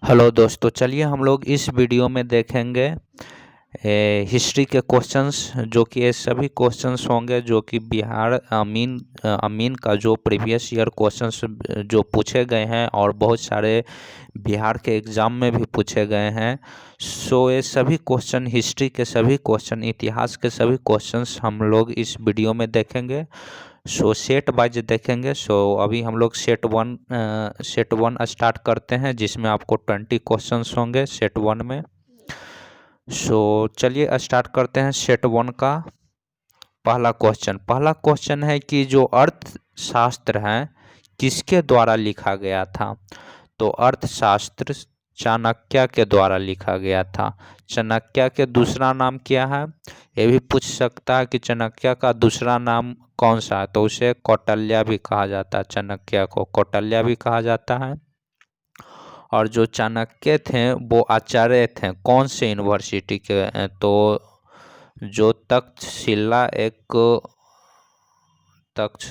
Hello दोस्तों, चलिए हम लोग इस वीडियो में देखेंगे हिस्ट्री के क्वेश्चंस, जो कि ये सभी क्वेश्चंस होंगे जो कि बिहार अमीन का जो प्रीवियस ईयर क्वेश्चंस जो पूछे गए हैं और बहुत सारे बिहार के एग्ज़ाम में भी पूछे गए हैं। सो ये सभी क्वेश्चन, हिस्ट्री के सभी क्वेश्चन, इतिहास के सभी क्वेश्चंस हम लोग इस वीडियो में देखेंगे। सो सेट वाइज देखेंगे। सो अभी हम लोग सेट वन स्टार्ट करते हैं, जिसमें आपको 20 क्वेश्चंस होंगे सेट वन में। सो चलिए स्टार्ट करते हैं सेट वन का। पहला क्वेश्चन है कि जो अर्थशास्त्र है किसके द्वारा लिखा गया था। तो अर्थशास्त्र चाणक्य के द्वारा लिखा गया था। चाणक्य के दूसरा नाम क्या है, ये भी पूछ सकता है कि चाणक्य का दूसरा नाम कौन सा है। तो उसे कौटिल्य भी कहा जाता है, चाणक्य को कौटिल्य भी कहा जाता है। और जो चाणक्य थे वो आचार्य थे कौन से यूनिवर्सिटी के, तो जो तक्षशिला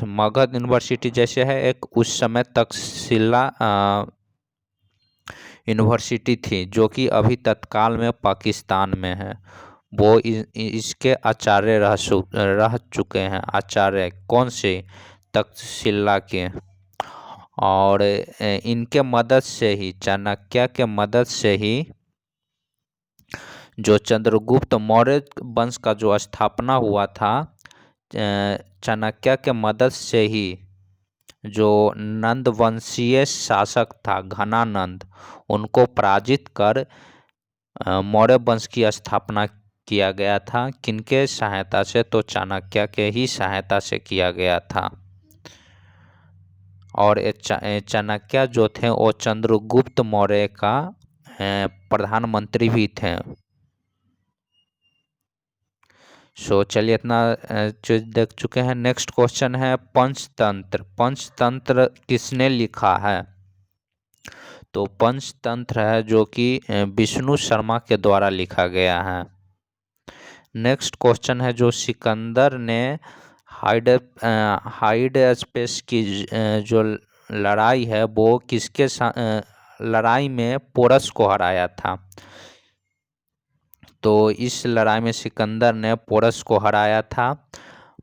मगध यूनिवर्सिटी जैसे है एक, उस समय तक्षशिला यूनिवर्सिटी थी, जो कि अभी तत्काल में पाकिस्तान में है। वो इसके आचार्य रह चुके हैं। आचार्य कौन से, तक्षशिला के। और इनके मदद से ही, चाणक्य के मदद से ही जो चंद्रगुप्त मौर्य वंश का जो स्थापना हुआ था, चाणक्य के मदद से ही जो नंद वंशीय शासक था घनानंद, उनको पराजित कर मौर्य वंश की स्थापना किया गया था। किनके सहायता से, तो चाणक्य के ही सहायता से किया गया था। और चाणक्य जो थे वो चंद्रगुप्त मौर्य का प्रधानमंत्री भी थे। सो चलिए इतना चीज देख चुके हैं। नेक्स्ट क्वेश्चन है पंचतंत्र किसने लिखा है। तो पंचतंत्र है जो कि विष्णु शर्मा के द्वारा लिखा गया है। नेक्स्ट क्वेश्चन है जो सिकंदर ने हाइड स्पेस की जो लड़ाई है वो किसके लड़ाई में पोरस को हराया था। तो इस लड़ाई में सिकंदर ने पोरस को हराया था।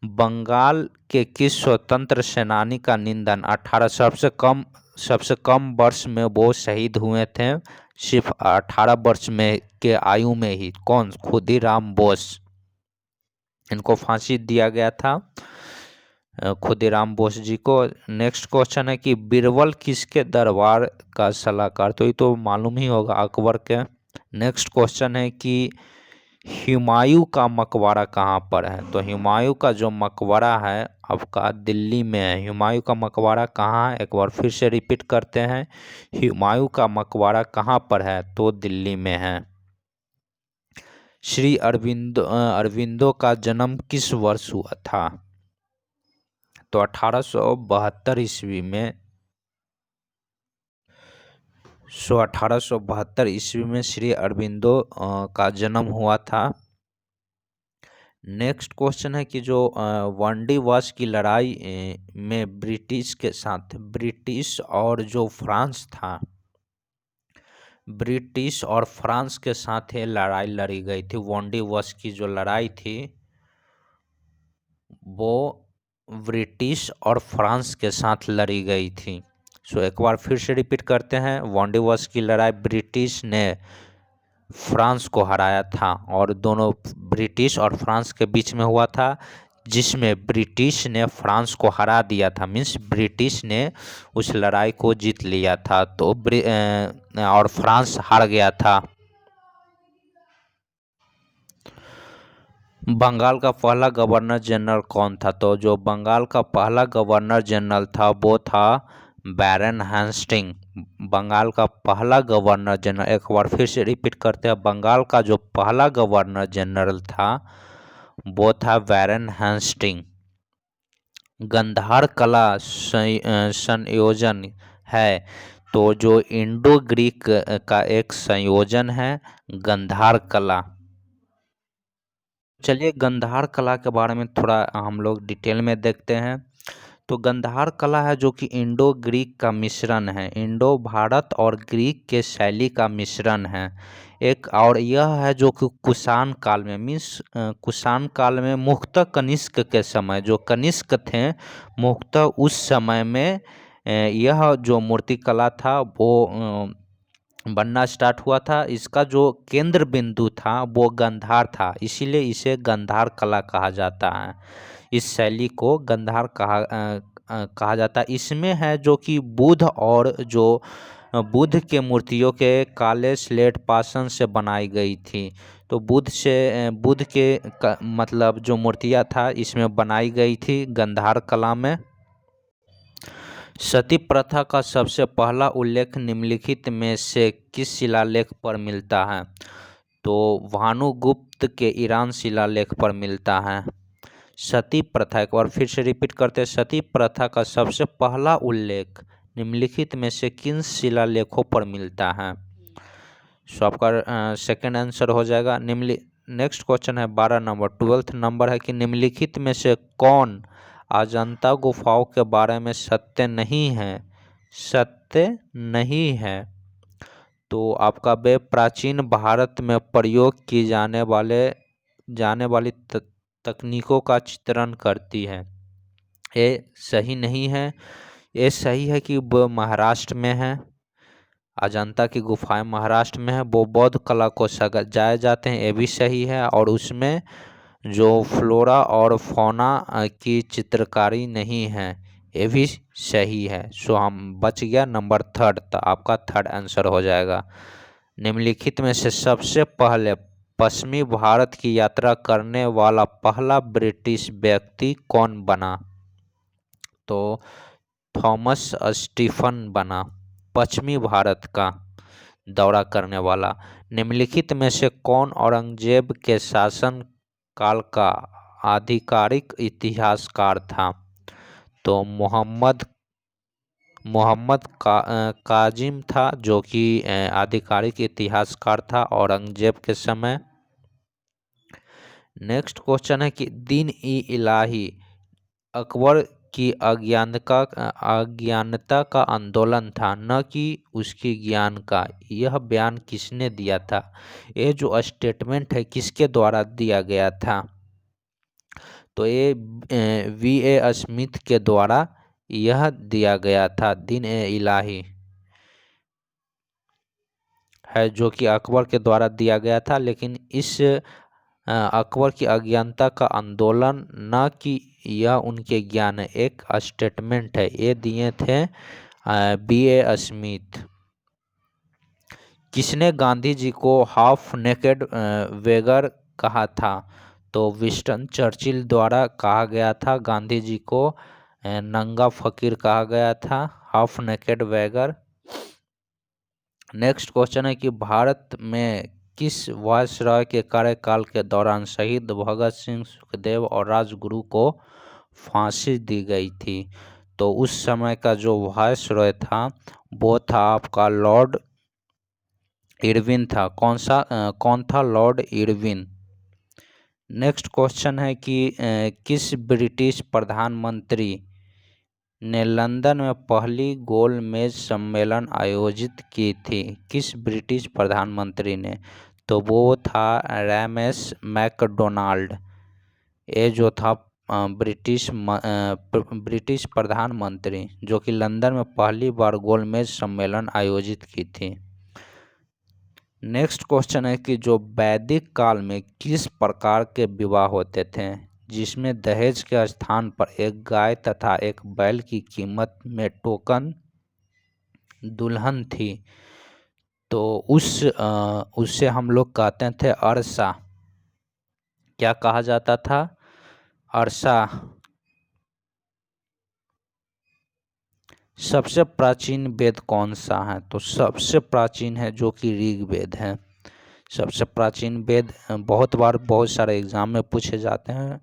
बंगाल के किस स्वतंत्र सेनानी का निधन 18 सबसे कम वर्ष में वो शहीद हुए थे, सिर्फ 18 वर्ष में के आयु में ही। कौन, खुदीराम बोस। इनको फांसी दिया गया था, खुदीराम बोस जी को। नेक्स्ट क्वेश्चन है कि बीरबल किसके दरबार का सलाहकार। तो ये तो मालूम ही होगा, अकबर के। नेक्स्ट क्वेश्चन है कि हुमायूं का मकबरा कहाँ पर है। तो हुमायूं का जो मकबरा है आपका दिल्ली में है। हुमायूं का मकबरा कहाँ है, एक बार फिर से रिपीट करते हैं, हुमायूं का मकबरा कहाँ पर है, तो दिल्ली में है। श्री अरविंदो का जन्म किस वर्ष हुआ था। तो 1872 ईस्वी में। 1872 ईस्वी में श्री अरविंदो का जन्म हुआ था। नेक्स्ट क्वेश्चन है कि जो वांडीवास की लड़ाई में ब्रिटिश और जो फ्रांस था, ब्रिटिश और फ्रांस के साथ ये लड़ाई लड़ी गई थी। वांडीवास की जो लड़ाई थी वो ब्रिटिश और फ्रांस के साथ लड़ी गई थी। सो एक बार फिर से रिपीट करते हैं, वांडीवास की लड़ाई ब्रिटिश ने फ्रांस को हराया था, और दोनों ब्रिटिश और फ्रांस के बीच में हुआ था, जिसमें ब्रिटिश ने फ्रांस को हरा दिया था। मीन्स ब्रिटिश ने उस लड़ाई को जीत लिया था, तो और फ्रांस हार गया था। बंगाल का पहला गवर्नर जनरल कौन था। तो जो बंगाल का पहला गवर्नर जनरल था वो था बैरन हेस्टिंग। बंगाल का पहला गवर्नर जनरल, एक बार फिर से रिपीट करते हैं, बंगाल का जो पहला गवर्नर जनरल था वो था बैरन हेस्टिंग। गंधार कला संयोजन है, तो जो इंडो ग्रीक का एक संयोजन है गंधार कला। चलिए गंधार कला के बारे में थोड़ा हम लोग डिटेल में देखते हैं। तो गांधार कला है जो कि इंडो ग्रीक का मिश्रण है, इंडो भारत और ग्रीक के शैली का मिश्रण है एक। और यह है जो कि कुषाण काल में मीन्स कुषाण काल में मुख्यतः कनिष्क के समय, जो कनिष्क थे मुख्यतः उस समय में यह जो मूर्ति कला था वो बनना स्टार्ट हुआ था। इसका जो केंद्र बिंदु था वो गांधार था, इसीलिए इसे गांधार कला कहा जाता है। इस शैली को गांधार कहा जाता है। इसमें है जो कि बुद्ध और जो बुद्ध के मूर्तियों के काले स्लेट पाषाण से बनाई गई थी। तो बुद्ध के मतलब जो मूर्तियाँ था इसमें बनाई गई थी गांधार कला में। सती प्रथा का सबसे पहला उल्लेख निम्नलिखित में से किस शिलालेख पर मिलता है? तो भानुगुप्त के ईरान शिलालेख पर मिलता है। सती प्रथा, एक बार फिर से रिपीट करते हैं, सती प्रथा का सबसे पहला उल्लेख निम्नलिखित में से किन शिलालेखों पर मिलता है? सो आपका सेकंड आंसर हो जाएगा नेक्स्ट क्वेश्चन है 12 नंबर, 12th नंबर है कि निम्नलिखित में से कौन अजंता गुफाओं के बारे में सत्य नहीं है? सत्य नहीं है। तो आपका वे प्राचीन भारत में प्रयोग की जाने वाली तकनीकों का चित्रण करती है। ये सही नहीं है। ये सही है कि वो महाराष्ट्र में है, अजंता की गुफाएं महाराष्ट्र में है, वो बौद्ध कला को सजाए जाते हैं, ये भी सही है। और उसमें जो फ्लोरा और फौना की चित्रकारी नहीं है, ये भी सही है। सो हम बच गया नंबर 3rd, तो आपका 3rd आंसर हो जाएगा। निम्नलिखित में से सबसे पहले पश्चिमी भारत की यात्रा करने वाला पहला ब्रिटिश व्यक्ति कौन बना? तो थॉमस स्टीफन बना पश्चिमी भारत का दौरा करने वाला। निम्नलिखित में से कौन औरंगजेब के शासन काल का आधिकारिक इतिहासकार था? तो मोहम्मद काजिम था जो कि आधिकारिक इतिहासकार था औरंगजेब के समय। नेक्स्ट क्वेश्चन है कि दीन-ई-इलाही अकबर की अज्ञानता का आंदोलन था, न कि उसकी ज्ञान का। यह बयान किसने दिया था? ये जो स्टेटमेंट है किसके द्वारा दिया गया था? तो ये V.A. स्मिथ के द्वारा यह दिया गया था। दीन-ए-इलाही है जो कि अकबर के द्वारा दिया गया था, लेकिन इस अकबर की अज्ञानता का आंदोलन न कि यह उनके ज्ञान है, एक स्टेटमेंट है, ये दिए थे B.A. स्मिथ। किसने गांधी जी को हाफ नेकेड वेगर कहा था? तो विंस्टन चर्चिल द्वारा कहा गया था गांधी जी को नंगा फकीर कहा गया था, हाफ नेकेड वेगर। नेक्स्ट क्वेश्चन है कि भारत में किस वायसराय के कार्यकाल के दौरान शहीद भगत सिंह, सुखदेव और राजगुरु को फांसी दी गई थी? तो उस समय का जो वायसराय था वो था आपका लॉर्ड इरविन था। कौन था? Lord Irwin. नेक्स्ट क्वेश्चन है कि किस ब्रिटिश प्रधानमंत्री ने लंदन में पहली गोलमेज सम्मेलन आयोजित की थी? किस ब्रिटिश प्रधानमंत्री ने? तो वो था रैमस मैकडोनाल्ड। ये जो था ब्रिटिश प्रधानमंत्री जो कि लंदन में पहली बार गोलमेज सम्मेलन आयोजित की थी। नेक्स्ट क्वेश्चन है कि जो वैदिक काल में किस प्रकार के विवाह होते थे जिसमें दहेज के स्थान पर एक गाय तथा एक बैल की कीमत में टोकन दुल्हन थी? तो उससे हम लोग कहते थे अरसा। क्या कहा जाता था? अरसा। सबसे प्राचीन वेद कौन सा है? तो सबसे प्राचीन है जो कि ऋग्वेद है। सबसे प्राचीन वेद बहुत बार बहुत सारे एग्जाम में पूछे जाते हैं,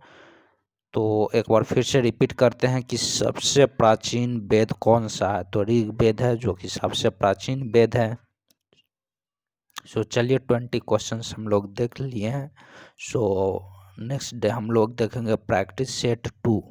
तो एक बार फिर से रिपीट करते हैं कि सबसे प्राचीन वेद कौन सा है? तो ऋग्वेद है जो कि सबसे प्राचीन वेद है। सो चलिए 20 क्वेश्चंस हम लोग देख लिए हैं। सो नेक्स्ट डे हम लोग देखेंगे प्रैक्टिस सेट 2।